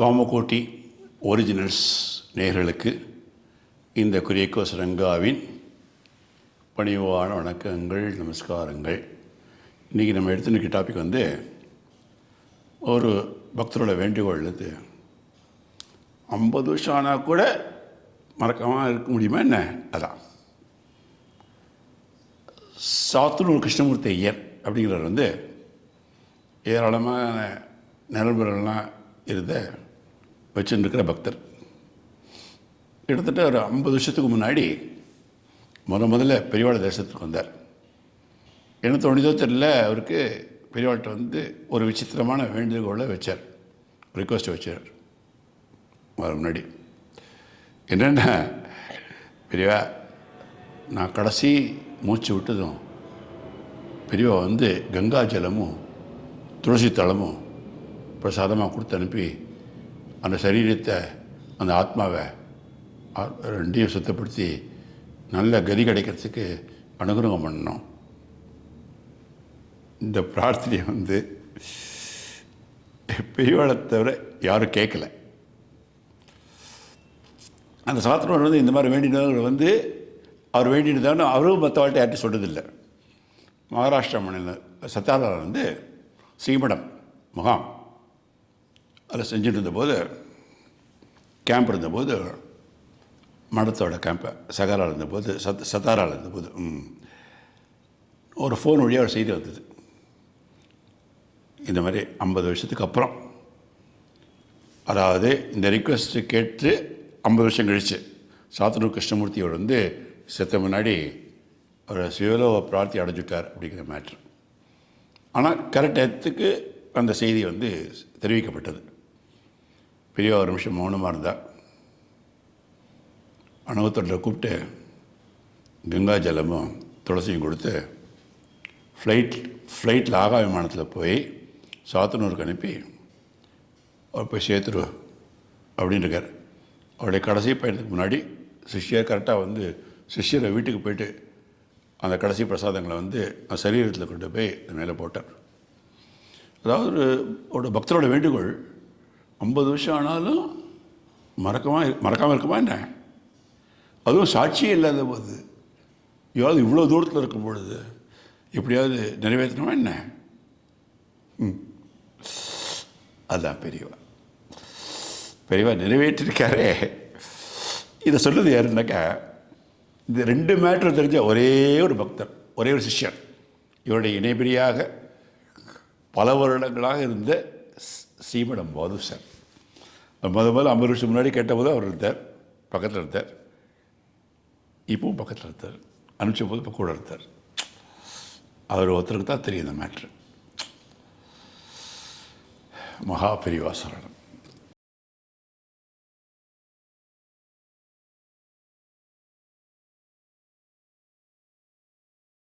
Kamakoti originals நேயர்களுக்கு இந்த குரியக்கோஸ் ரங்காவின் பணிவான வணக்கங்கள், நமஸ்காரங்கள். இன்றைக்கி நம்ம எடுத்துருக்க டாபிக் வந்து ஒரு பக்தரோட வேண்டுகோள். இது 50 வருஷம் ஆனால் கூட மறக்காமல் இருக்க முடியுமா என்ன? அதான் சாத்தனூர் கிருஷ்ணமூர்த்தி ஐயர் அப்படிங்கிறவர் வந்து ஏராளமான நிரல்புறெல்லாம் இருந்த வச்சுருக்கிற பக்தர். கிட்டத்தட்ட ஒரு 50 வருஷத்துக்கு முன்னாடி முதல்ல பெரியவாள் தேசத்துக்கு வந்தார். என்ன தோணிதோ தெரியல, அவருக்கு பெரியவாள்கிட்ட வந்து ஒரு விசித்திரமான வேண்டுகோளை வச்சார், ரிக்வஸ்ட்டை வச்சார். வர முன்னாடி என்னென்னா, பெரியவா நான் கடைசி மூச்சு விட்டதும் பெரியவா வந்து கங்கா ஜலமும் துளசி தளமும் பிரசாதமாக கொடுத்து அனுப்பி அந்த சரீரத்தை, அந்த ஆத்மாவை ரெண்டையும் சுத்தப்படுத்தி நல்ல கதி கிடைக்கிறதுக்கு அனுகிரகம் பண்ணணும். இந்த பிரார்த்தனையை வந்து பெரியவாளை தவிர யாரும் கேட்கல. அந்த சாத்திரம் வந்து இந்த மாதிரி வேண்டினவர் வந்து அவர் வேண்டினதான்னு அவரும் மற்றவாழ்கிட்ட யார்ட்டும் சொல்கிறதில்லை. மகாராஷ்டிரா மாநில சத்தாராவில் வந்து ஸ்ரீமடம் முகாம் அதில் செஞ்சுட்டு இருந்தபோது, கேம்ப் இருந்தபோது, மடத்தோட கேம்பை சகாராவில் இருந்தபோது, சத்தாராவில் இருந்தபோது ஒரு ஃபோன் வழியாக ஒரு செய்தி வந்தது. இந்த மாதிரி 50 வருஷத்துக்கு அப்புறம், அதாவது இந்த ரிக்வெஸ்ட்டு கேட்டு 50 வருஷம் கழிச்சு சாத்தனூர் கிருஷ்ணமூர்த்தியோடு வந்து செத்த முன்னாடி ஒரு சிவலோக பிரார்த்தி அடைஞ்சிட்டார் அப்படிங்கிற மேட்ரு. ஆனால் கரெக்ட் நேரத்துக்கு அந்த செய்தி வந்து தெரிவிக்கப்பட்டது. பெரியவா ஒரு நிமிஷம் மௌனமாக இருந்தால் அனுபவத்தோட கூப்பிட்டு கங்கா ஜலமும் துளசியும் கொடுத்து ஃப்ளைட்டில் ஆகா விமானத்தில் போய் சாத்தனூருக்கு அனுப்பி அவர் போய் சேர்த்துரு அப்படின்னு இருக்கார். அவருடைய கடைசி பயணத்துக்கு முன்னாடி சிஷ்யர் கரெக்டாக வந்து சிஷ்யரை வீட்டுக்கு போய்ட்டு அந்த கடைசி பிரசாதங்களை வந்து அந்த சரீரத்தில் கொண்டு போய் மேலே போட்டார். அதாவது ஒரு பக்தரோட வேண்டுகோள் 50 வருஷம் ஆனாலும் மறக்காமல் இருக்குமா என்ன? அதுவும் சாட்சியே இல்லாத போது, எவ்வளோ இவ்வளோ தூரத்தில் இருக்கும் பொழுது எப்படியாவது நிறைவேற்றணுமா என்ன? அதுதான் பெரியவா நிறைவேற்றிருக்காரே. இதை சொல்கிறது யாருன்னாக்கா, இந்த 2 மேட்ரு தெரிஞ்ச ஒரே ஒரு பக்தர், ஒரே ஒரு சிஷ்யர், இவருடைய இணைபிரியாக பல வருடங்களாக இருந்த ஸ்ரீமடம் பாது சார். முதல்ல 50 வருஷம் முன்னாடி கேட்டபோது அவர் இருந்தார், பக்கத்தில் இருந்தார். இப்பவும் பக்கத்தில் இருந்தார், அனுப்பிச்ச போது இப்போ கூட இருந்தார். அவர் ஒருத்தருக்கு தான் தெரியும் இந்த மேட்ரு. மகா பெரியவா சரணம்.